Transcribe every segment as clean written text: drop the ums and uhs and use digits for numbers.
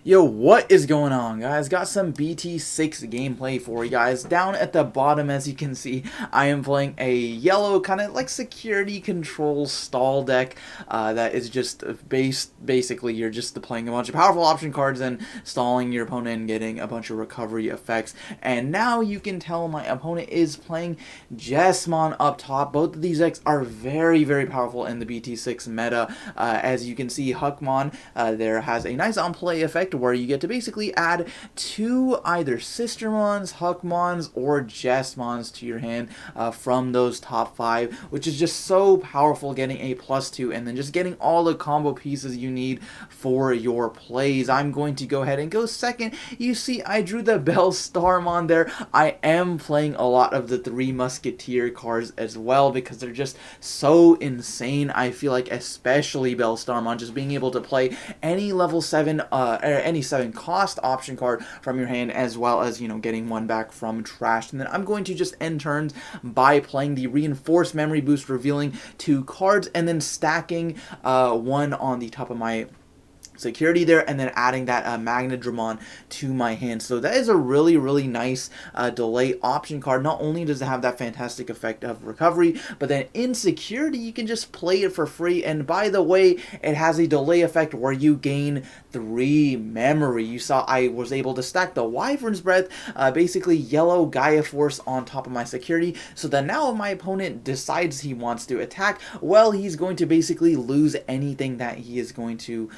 Yo, what is going on, guys? Got some BT6 gameplay for you guys. Down at the bottom, as you can see, I am playing a yellow kind of like security control stall deck that is just basically you're just playing a bunch of powerful option cards and stalling your opponent and getting a bunch of recovery effects. And now you can tell my opponent is playing Jesmon up top. Both of these decks are very, very powerful in the BT6 meta. As you can see, Huckmon there has a nice on-play effect where you get to basically add two either Sistermons, Huckmons, or Jesmons to your hand from those top five, which is just so powerful, getting a +2 and then just getting all the combo pieces you need for your plays. I'm going to go ahead and go second. You see, I drew the Bellstarmon there. I am playing a lot of the three Musketeer cards as well because they're just so insane. I feel like especially Bellstarmon, just being able to play any level 7 any 7 cost option card from your hand, as well as, you know, getting one back from trash. And then I'm going to just end turns by playing the reinforced memory boost, revealing 2 cards and then stacking one on the top of my security there, and then adding that Magnadramon to my hand. So that is a really, really nice delay option card. Not only does it have that fantastic effect of recovery, but then in security you can just play it for free. And by the way, it has a delay effect where you gain 3 memory. You saw I was able to stack the Wyvern's Breath, basically yellow Gaia Force on top of my security, so that now if my opponent decides he wants to attack, well, he's going to basically lose anything that he is going to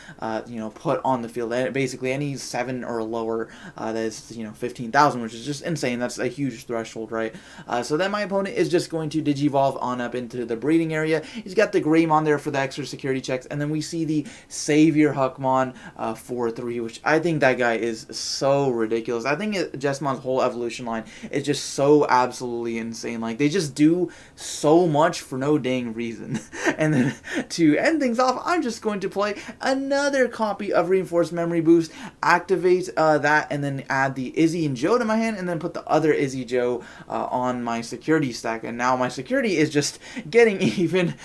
put on the field. Basically any 7 or lower that is 15,000, which is just insane. That's a huge threshold, right? So then my opponent is just going to Digivolve on up into the breeding area. He's got the Greymon there for the extra security checks, and then we see the Savior Huckmon for 3, which I think that guy is so ridiculous. I think Jesmon's whole evolution line is just so absolutely insane. Like, they just do so much for no dang reason. And then to end things off, I'm just going to play another copy of Reinforced Memory Boost, activate that, and then add the Izzy and Joe to my hand, and then put the other Izzy Joe on my security stack. And now my security is just getting even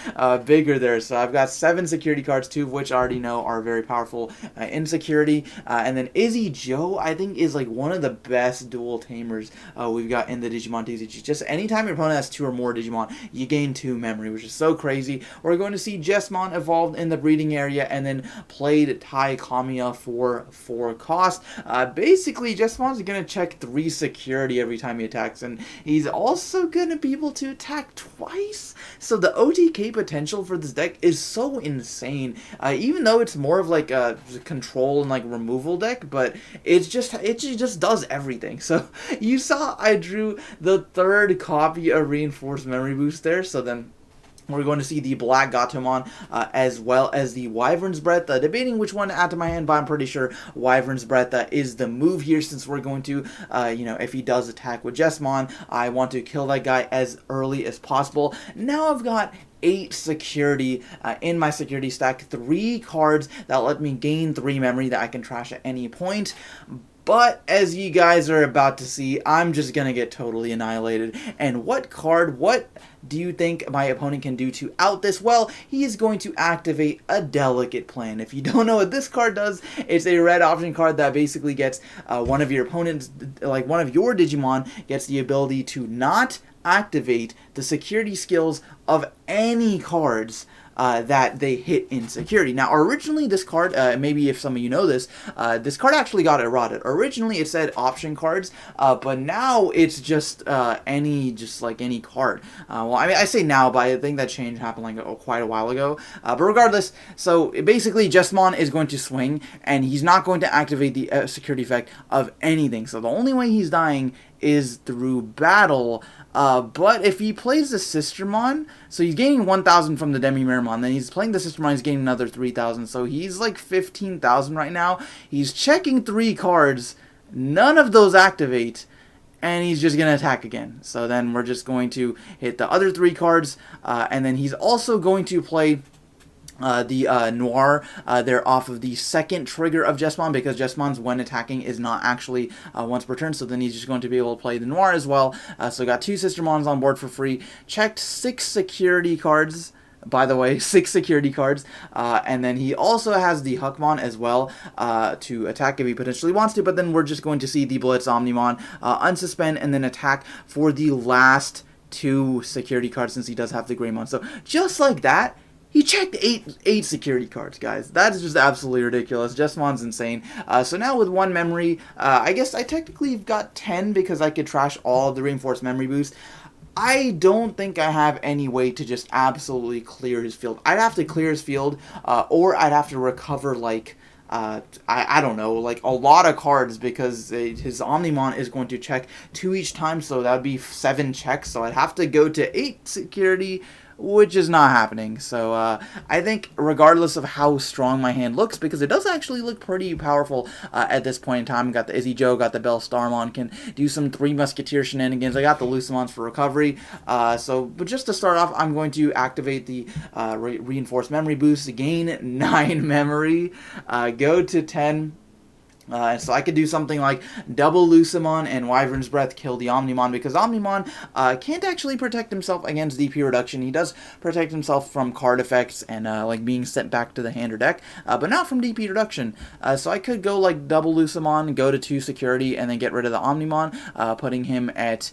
bigger there. So I've got 7 security cards, 2 of which I already know are very powerful in security. And then Izzy Joe, I think, is like one of the best dual tamers we've got in the Digimon TCG. Just anytime your opponent has 2 or more Digimon, you gain 2 memory, which is so crazy. We're going to see Jesmon evolved in the breeding area and then played Tai Kamiya for 4 cost. Basically, Jesmon's going to check 3 security every time he attacks, and he's also going to be able to attack twice. So the OTK potential for this deck is so insane, even though it's more of like a control and like removal deck, but it just does everything. So you saw I drew the 3rd copy of Reinforced Memory Boost there, so then we're going to see the Black Gatomon as well as the Wyvern's Breath. Debating which one to add to my hand, but I'm pretty sure Wyvern's Breath is the move here, since we're going to, if he does attack with Jesmon, I want to kill that guy as early as possible. Now I've got 8 security in my security stack, 3 cards that let me gain 3 memory that I can trash at any point. But as you guys are about to see, I'm just going to get totally annihilated. And what do you think my opponent can do to out this? Well, he is going to activate a Delicate Plan. If you don't know what this card does, it's a red option card that basically gets one of your opponent's, like one of your Digimon gets the ability to not activate the security skills of any cards that they hit in security. Now, originally this card, maybe if some of you know this, this card actually got eroded. Originally it said option cards, but now it's just any card. Well, I mean, I say now, but I think that change happened like quite a while ago. But regardless, so basically Jesmon is going to swing, and he's not going to activate the security effect of anything. So the only way he's dying is through battle. But if he plays the Sistermon, so he's gaining 1,000 from the Demi-Miramon, then he's playing the Sistermon, he's gaining another 3,000, so he's like 15,000 right now. He's checking 3 cards, none of those activate, and he's just going to attack again. So then we're just going to hit the other 3 cards, and then he's also going to play the Noir there off of the 2nd trigger of Jesmon, because Jesmon's when attacking is not actually once per turn, so then he's just going to be able to play the Noir as well. So got 2 Sistermons on board for free. Checked 6 security cards by the way, 6 security cards, and then he also has the Huckmon as well to attack if he potentially wants to, but then we're just going to see the Blitz Omnimon unsuspend and then attack for the last 2 security cards since he does have the Greymon. So just like that, he checked eight security cards, guys. That is just absolutely ridiculous. Jesmon's insane. So now with 1 memory, I guess I technically got 10 because I could trash all of the reinforced memory boost. I don't think I have any way to just absolutely clear his field. I'd have to clear his field, or I'd have to recover, like, I don't know, like a lot of cards, because his Omnimon is going to check 2 each time, so that would be 7 checks, so I'd have to go to 8 security, which is not happening. So I think regardless of how strong my hand looks, because it does actually look pretty powerful at this point in time. Got the Izzy Joe, got the Bell Starmon, can do some 3 Musketeer shenanigans. I got the Lucimons for recovery. But just to start off, I'm going to activate the reinforced memory boost, gain 9 memory, go to 10. So I could do something like double Lucimon and Wyvern's Breath, kill the Omnimon, because Omnimon can't actually protect himself against DP reduction. He does protect himself from card effects and like being sent back to the hand or deck, but not from DP reduction. So I could go like double Lucimon, go to 2 security, and then get rid of the Omnimon, putting him at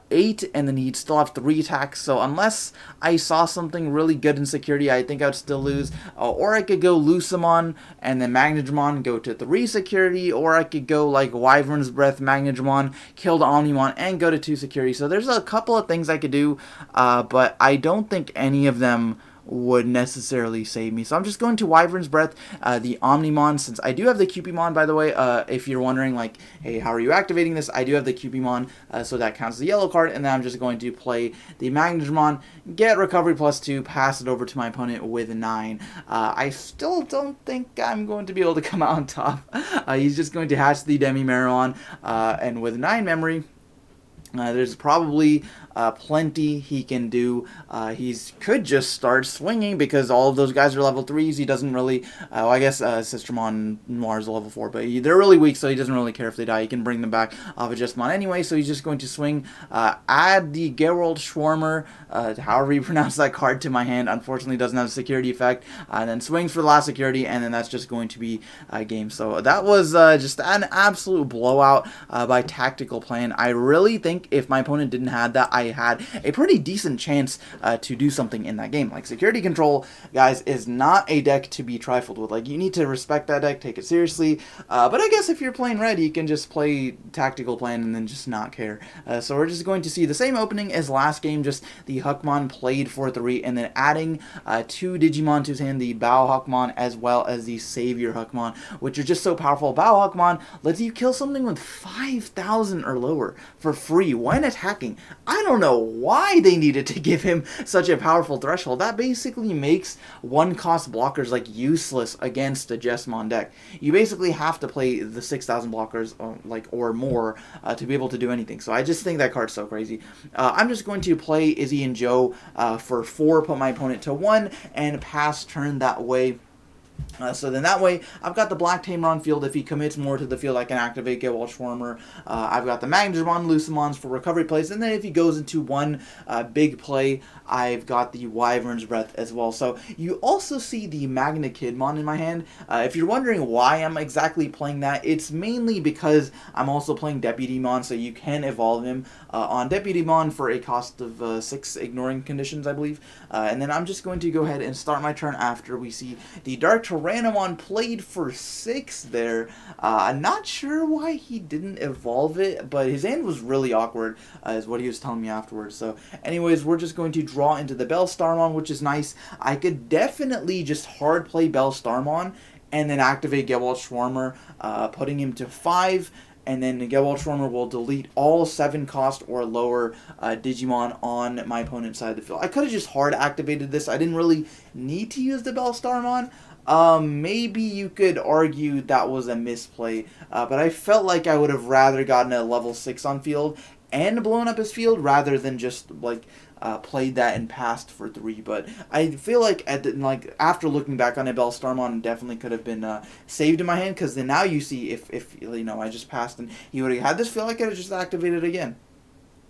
8, and then he'd still have 3 attacks. So unless I saw something really good in security, I think I would still lose. Or I could go Lucimon and then Magnagmon, go to 3 security, or I could go like Wyvern's Breath, Magnagmon, kill the Omnimon, and go to 2 security. So there's a couple of things I could do, but I don't think any of them would necessarily save me. So I'm just going to Wyvern's Breath, the Omnimon, since I do have the Cupimon, by the way. If you're wondering, like, hey, how are you activating this? I do have the Cupimon, so that counts as a yellow card, and then I'm just going to play the Magnagmon, get recovery +2, pass it over to my opponent with 9. I still don't think I'm going to be able to come out on top. He's just going to hatch the Demi-Meron, and with 9 memory, there's probably plenty he can do. He could just start swinging, because all of those guys are level 3s. He doesn't really, well, I guess Sistermon Noir is a level 4, but they're really weak, so he doesn't really care if they die. He can bring them back off of Jesmon anyway, so he's just going to swing, add the Geralt Schwarmer, however you pronounce that card, to my hand. Unfortunately, doesn't have a security effect, and then swings for the last security, and then that's just going to be a game. So that was just an absolute blowout by tactical plan. I really think if my opponent didn't have that, I had a pretty decent chance to do something in that game. Like, security control, guys, is not a deck to be trifled with. Like, you need to respect that deck, take it seriously, but I guess if you're playing red, you can just play tactical plan and then just not care. So we're just going to see the same opening as last game, just the Huckmon played for 3, and then adding 2 Digimon to his hand, the Bow Huckmon as well as the Savior Huckmon, which are just so powerful. Bow Huckmon lets you kill something with 5,000 or lower for free when attacking. I don't know why they needed to give him such a powerful threshold. That basically makes 1-cost blockers like useless against a Jesmon deck. You basically have to play the 6,000 blockers or more to be able to do anything. So I just think that card's so crazy. I'm just going to play Izzy and Joe for 4, put my opponent to 1, and pass turn that way. So then that way, I've got the Black Tamer on field. If he commits more to the field, I can activate Geralt Schwarmer. I've got the Magnagmon, Lucimons for recovery plays. And then if he goes into one big play, I've got the Wyvern's Breath as well. So you also see the Magnakidmon in my hand. If you're wondering why I'm exactly playing that, it's mainly because I'm also playing Deputymon, so you can evolve him on Deputymon for a cost of 6, ignoring conditions, I believe. And then I'm just going to go ahead and start my turn after we see the Dark Tyrannomon played for 6 there. I'm not sure why he didn't evolve it, but his hand was really awkward, is what he was telling me afterwards. So anyways, we're just going to draw into the Bell Starmon, which is nice. I could definitely just hard play Bell Starmon and then activate Geralt Schwarmer, putting him to 5. And then Geralt Schwarmer will delete all 7-cost or lower Digimon on my opponent's side of the field. I could have just hard activated this. I didn't really need to use the Bell Starmon. Maybe you could argue that was a misplay, but I felt like I would have rather gotten a level 6 on field and blown up his field rather than just like played that and passed for 3. But I feel like after looking back on it, Bell Starmon definitely could have been saved in my hand, because then now you see if I just passed and he would have had this field, I could have just activated again.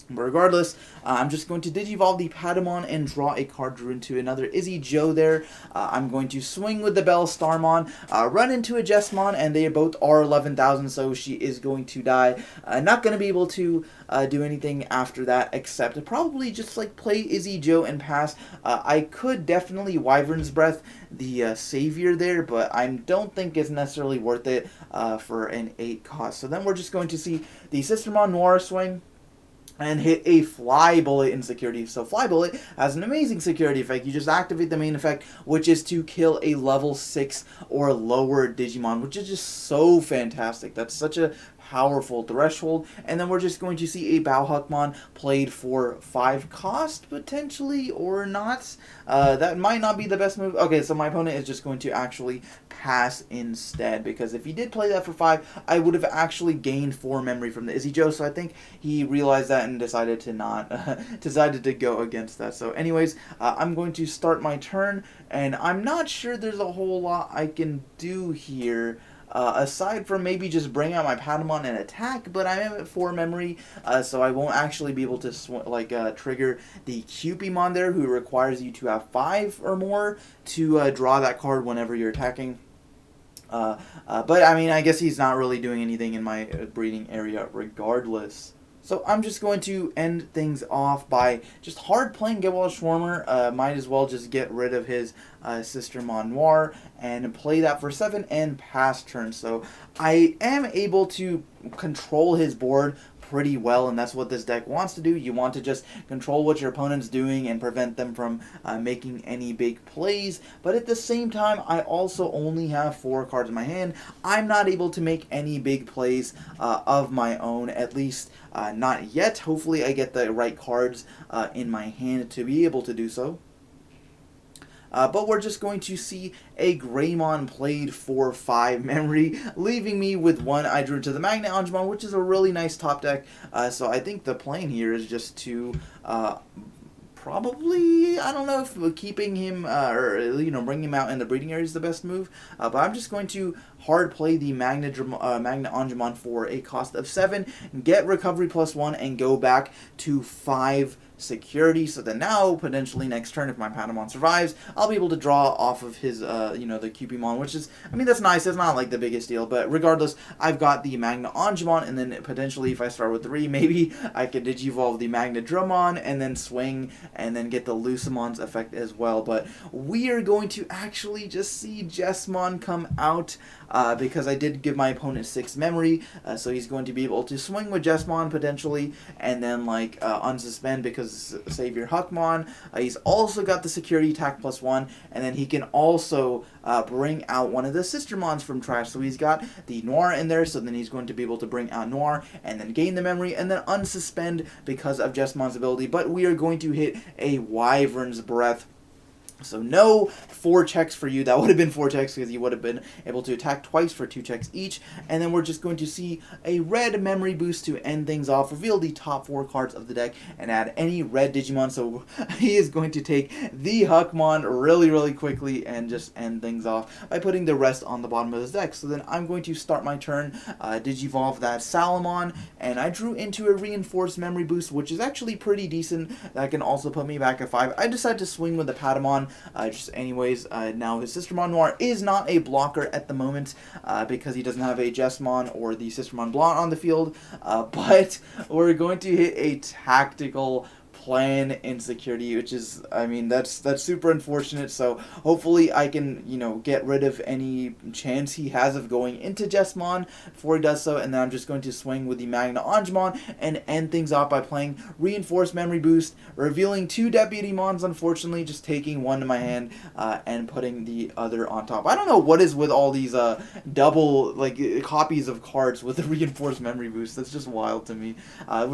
But regardless, I'm just going to Digivolve the Patamon and draw a card, drew into another Izzy Joe there. I'm going to swing with the Bell Starmon, run into a Jesmon, and they both are 11,000, so she is going to die. Not going to be able to do anything after that, except probably just like play Izzy Joe and pass. I could definitely Wyvern's Breath the Savior there, but I don't think it's necessarily worth it for an 8 cost. So then we're just going to see the Sistermon Noir swing and hit a Fly Bullet in security. So Fly Bullet has an amazing security effect. You just activate the main effect, which is to kill a level 6 or lower Digimon, which is just so fantastic. That's such a powerful threshold. And then we're just going to see a Bauhuckmon played for 5 cost, potentially, or not. That might not be the best move. Okay, so my opponent is just going to actually pass instead, because if he did play that for 5, I would have actually gained 4 memory from the Izzy Joe, so I think he realized that and decided to not, decided to go against that. So anyways, I'm going to start my turn, and I'm not sure there's a whole lot I can do here. Aside from maybe just bring out my Patamon and attack, but I am at 4 memory, so I won't actually be able to trigger the Cupimon there, who requires you to have 5 or more to draw that card whenever you're attacking. But I mean, I guess he's not really doing anything in my breeding area regardless. So I'm just going to end things off by just hard playing Getwell Schwarmer. Might as well just get rid of his Sistermon Noir and play that for 7 and pass turn. So I am able to control his board pretty well, and that's what this deck wants to do. You want to just control what your opponent's doing and prevent them from making any big plays, but at the same time, I also only have 4 cards in my hand. I'm not able to make any big plays of my own, at least not yet. Hopefully I get the right cards in my hand to be able to do so. But we're just going to see a Greymon played for 5 memory, leaving me with 1. I drew to the Magnet Angemon, which is a really nice top deck. So I think the plan here is just to probably, I don't know if keeping him or bringing him out in the breeding area is the best move, but I'm just going to hard play the Magnet Angemon for a cost of 7, get recovery +1, and go back to 5 security, so that now potentially next turn, if my Patamon survives, I'll be able to draw off of his the Cupimon, which is, I mean, that's nice. It's not like the biggest deal, but regardless, I've got the Magna Angemon, and then potentially if I start with 3, maybe I could Digivolve the Magna Drummon and then swing and then get the Lucimon's effect as well. But we are going to actually just see Jesmon come out because I did give my opponent 6 memory, so he's going to be able to swing with Jesmon potentially, and then unsuspend because Savior Huckmon. He's also got the security attack +1, and then he can also bring out one of the Sistermons from trash. So he's got the Noir in there, so then he's going to be able to bring out Noir and then gain the memory and then unsuspend because of Jesmon's ability. But we are going to hit a Wyvern's Breath. So no 4 checks for you. That would have been 4 checks because you would have been able to attack twice for 2 checks each. And then we're just going to see a red memory boost to end things off, reveal the top 4 cards of the deck, and add any red Digimon. So he is going to take the Huckmon really, really quickly and just end things off by putting the rest on the bottom of his deck. So then I'm going to start my turn, Digivolve that Salamon, and I drew into a reinforced memory boost, which is actually pretty decent. That can also put me back at 5. I decided to swing with the Patamon. Now his Sistermon Noir is not a blocker at the moment because he doesn't have a Jesmon or the Sistermon Blanc on the field, but we're going to hit a tactical plan insecurity, which is, I mean, that's super unfortunate. So hopefully I can, get rid of any chance he has of going into Jesmon before he does so, and then I'm just going to swing with the Magna Angemon and end things off by playing Reinforced Memory Boost, revealing 2 Deputy Mons, unfortunately, just taking 1 to my hand and putting the other on top. I don't know what is with all these double copies of cards with the Reinforced Memory Boost. That's just wild to me.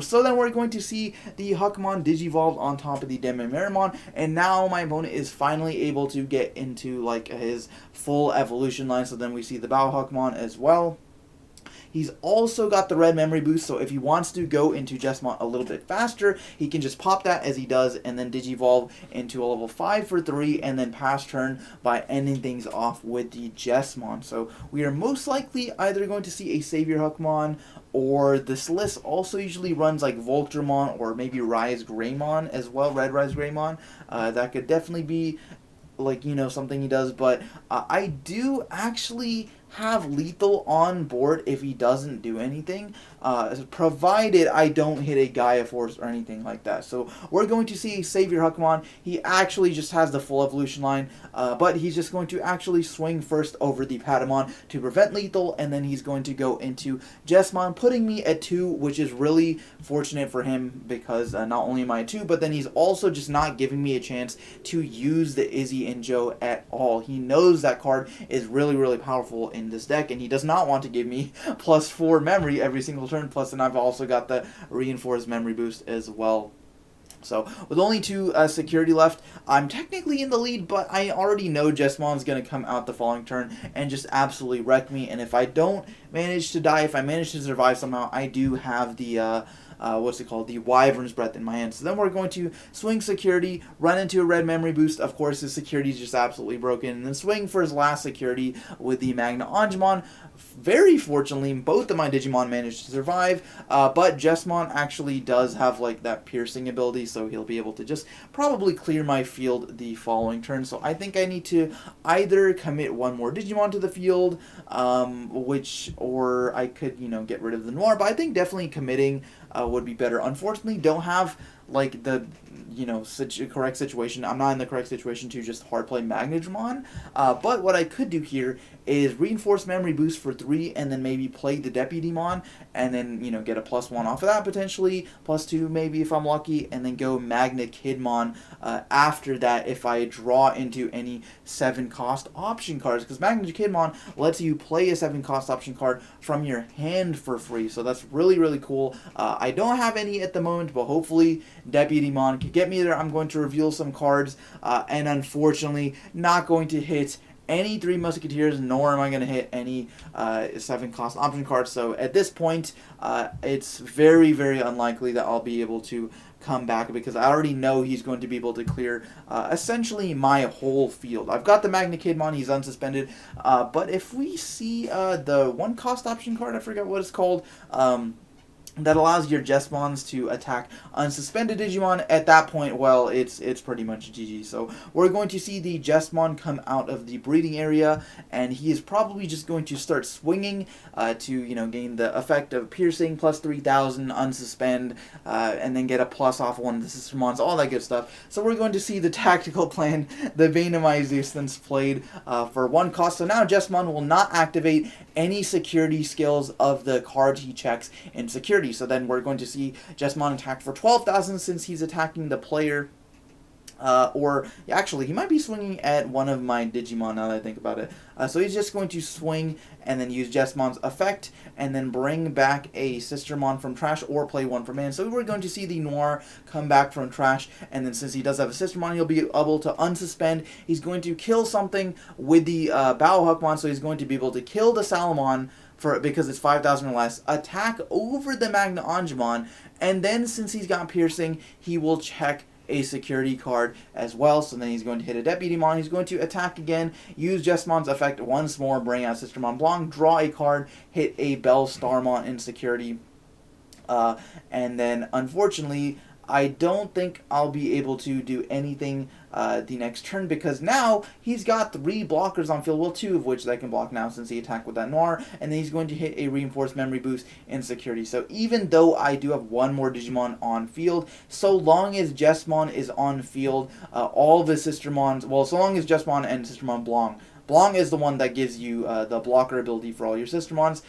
So then we're going to see the Huckmon Digivolved on top of the Demimeramon, and now my opponent is finally able to get into his full evolution line. So then we see the Bauhuckmon as well. He's also got the red memory boost, so if he wants to go into Jesmon a little bit faster, he can just pop that as he does, and then Digivolve into a level 5 for 3, and then pass turn by ending things off with the Jesmon. So we are most likely either going to see a Savior Hookmon, or this list also usually runs like Voltramon or maybe Rise Greymon as well, Red Rise Greymon. That could definitely be like, something he does, but I do actually have lethal on board if he doesn't do anything, provided I don't hit a Gaia Force or anything like that. So we're going to see Savior Huckmon. He actually just has the full evolution line, but he's just going to actually swing first over the Patamon to prevent lethal, and then he's going to go into Jesmon, putting me at 2, which is really fortunate for him because not only am I at 2, but then he's also just not giving me a chance to use the Izzy and Joe at all. He knows that card is really, really powerful in this deck, and he does not want to give me +4 memory every single turn. Plus, then I've also got the reinforced memory boost as well. So with only 2 security left, I'm technically in the lead, but I already know Jesmon's going to come out the following turn and just absolutely wreck me. And if I don't manage to die, if I manage to survive somehow, I do have the the Wyvern's Breath in my hand. So then we're going to swing security, run into a red memory boost. Of course, his security is just absolutely broken. And then swing for his last security with the Magna Angemon. Very fortunately, both of my Digimon managed to survive, but Jesmon actually does have like that piercing ability, so he'll be able to just probably clear my field the following turn. So I think I need to either commit one more Digimon to the field, or I could, get rid of the Noir, but I think definitely committing would be better. Unfortunately, don't have like the correct situation. I'm not in the correct situation to just hard play Magnagmon, but what I could do here is reinforce memory boost for 3, and then maybe play the Deputymon, and then get a +1 off of that potentially, +2 maybe if I'm lucky, and then go Magna Kidmon after that if I draw into any 7-cost option cards, because Magna Kidmon lets you play a 7-cost option card from your hand for free, so that's really, really cool. I don't have any at the moment, but hopefully Deputymon can get me there. I'm going to reveal some cards, and unfortunately not going to hit any 3 Musketeers, nor am I going to hit any 7-cost option cards. So at this point, it's very, very unlikely that I'll be able to come back, because I already know he's going to be able to clear essentially my whole field. I've got the Magna Kidmon, he's unsuspended, but if we see the 1-cost option card, I forget what it's called, that allows your Jesmons to attack unsuspended Digimon, at that point, well, it's pretty much GG. So we're going to see the Jesmon come out of the breeding area, and he is probably just going to start swinging to, gain the effect of piercing, +3000, unsuspend, and then get a plus off one of the Sistermons, all that good stuff. So we're going to see the tactical plan, the Bane of My Existence, played for 1 cost. So now Jesmon will not activate any security skills of the cards he checks in security. So then we're going to see Jesmon attack for 12,000 since he's attacking the player. Or actually, he might be swinging at one of my Digimon now that I think about it. So he's just going to swing and then use Jesmon's effect and then bring back a Sistermon from trash or play one from hand. So we're going to see the Noir come back from trash, and then since he does have a Sistermon, he'll be able to unsuspend. He's going to kill something with the Bao Huckmon, so he's going to be able to kill the Salamon because it's 5,000 or less, attack over the Magna Angemon, and then since he's got piercing, he will check a security card as well. So then he's going to hit a Deputymon. He's going to attack again, use Jesmon's effect once more, bring out Sistermon Blanc, draw a card, hit a Bell Starmon in security, and then unfortunately I don't think I'll be able to do anything the next turn, because now he's got 3 blockers on field, well, 2 of which they can block now since he attacked with that Noir, and then he's going to hit a reinforced memory boost in security. So even though I do have 1 more Digimon on field, so long as Jesmon is on field, all of his Sistermons, well, so long as Jesmon and Sistermon Blanc is the one that gives you the blocker ability for all your Sistermons.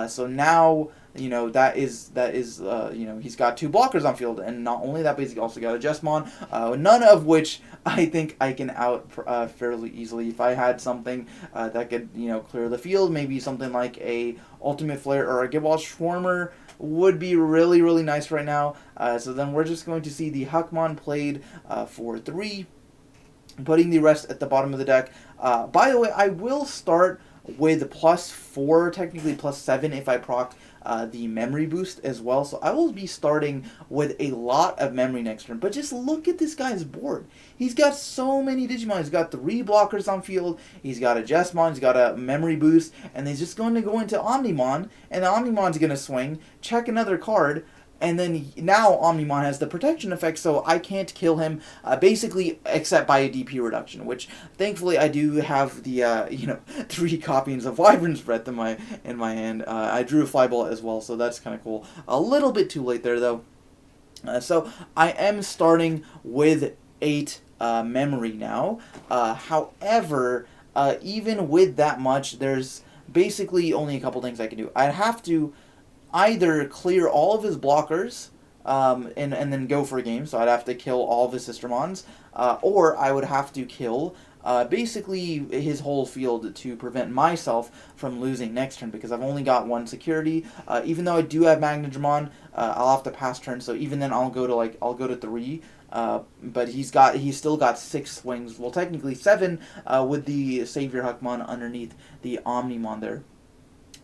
So now, that is he's got 2 blockers on field, and not only that, but he's also got a Jesmon, none of which I think I can out fairly easily. If I had something that could, clear the field, maybe something like a Ultimate Flare or a Gibwall Schwarmer would be really, really nice right now. So then we're just going to see the Huckmon played for 3, putting the rest at the bottom of the deck. By the way, I will start with +4, technically +7 if I proc the memory boost as well. So I will be starting with a lot of memory next turn. But just look at this guy's board. He's got so many Digimon. He's got 3 blockers on field. He's got a Jesmon. He's got a memory boost. And he's just going to go into Omnimon. And the Omnimon's going to swing, check another card. And then now Omnimon has the protection effect, so I can't kill him basically except by a DP reduction, which thankfully I do have the 3 copies of Wyvern's Breath in my hand. I drew a Flyball as well, so that's kind of cool. A little bit too late there though. So I am starting with 8 memory now. However, even with that much, there's basically only a couple things I can do. I'd have to either clear all of his blockers and then go for a game, so I'd have to kill all of his Sistermons, or I would have to kill basically his whole field to prevent myself from losing next turn, because I've only got 1 security. Even though I do have Magnadramon, I'll have to pass turn, so even then I'll go to 3. But he's still got 6 swings, well technically 7 with the Savior Huckmon underneath the Omnimon there.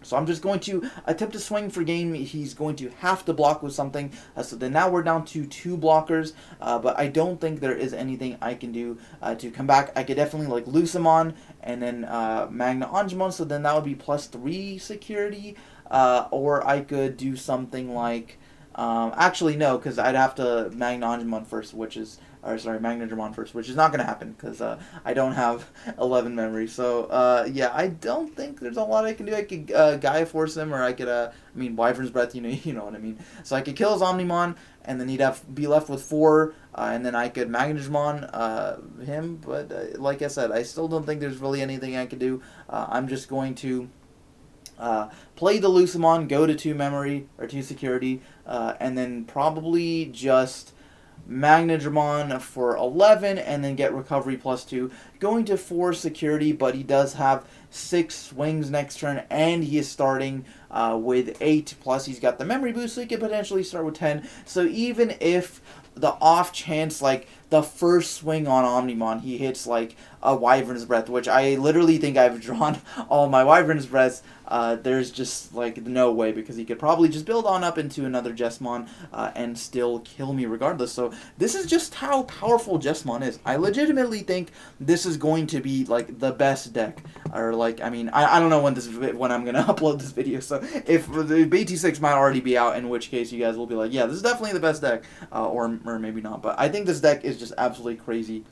So I'm just going to attempt to swing for game. He's going to have to block with something. So then now we're down to 2 blockers. But I don't think there is anything I can do to come back. I could definitely like Lucemon and then Magna Angemon. So then that would be +3 security. Or I could do something like... actually, no, because I'd have to Magna Angemon first, Magnadramon first, which is not going to happen, because I don't have 11 memory. So, yeah, I don't think there's a lot I can do. I could Gaia Force him, or I could, Wyvern's Breath, you know what I mean. So I could kill his Omnimon, and then he'd be left with 4, and then I could Magnadramon him, but like I said, I still don't think there's really anything I could do. I'm just going to... play the Lucemon, go to 2 memory, or 2 security, and then probably just Magnadramon for 11, and then get recovery +2. Going to 4 security, but he does have 6 swings next turn, and he is starting with 8, plus he's got the memory boost, so he could potentially start with 10. So even if the off chance, like, the first swing on Omnimon, he hits, like, a Wyvern's Breath, which I literally think I've drawn all my Wyvern's Breaths, there's just, like, no way, because he could probably just build on up into another Jesmon and still kill me regardless. So this is just how powerful Jesmon is. I legitimately think this is going to be, like, the best deck. Or, like, I don't know when I'm going to upload this video, so if the BT6 might already be out, in which case you guys will be like, yeah, this is definitely the best deck, or maybe not. But I think this deck is just absolutely crazy.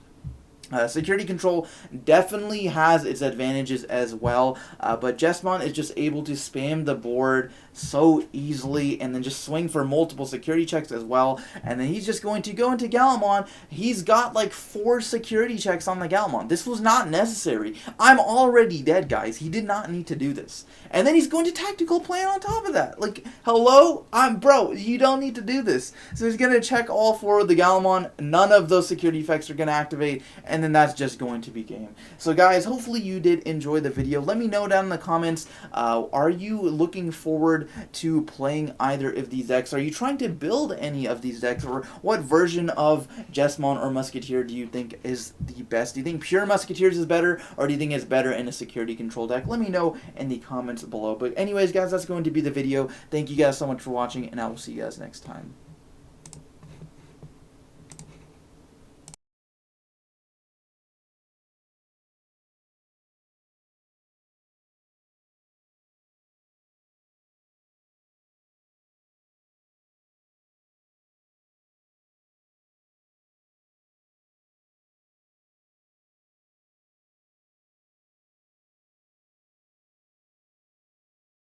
Security control definitely has its advantages as well, but Jesmon is just able to spam the board so easily and then just swing for multiple security checks as well, and then he's just going to go into Gallimon. He's got like 4 security checks on the Gallimon. This was not necessary. I'm already dead, guys. He did not need to do this. And then he's going to tactical plan on top of that. Like, hello? Bro, you don't need to do this. So he's going to check all 4 of the Gallimon. None of those security effects are going to activate, and then that's just going to be game. So guys, hopefully you did enjoy the video. Let me know down in the comments, are you looking forward to playing either of these decks? Are you trying to build any of these decks, or what version of Jesmon or Musketeer do you think is the best? Do you think pure Musketeers is better, or do you think it's better in a security control deck? Let me know in the comments below. But anyways, guys, that's going to be the video. Thank you guys so much for watching, and I will see you guys next time.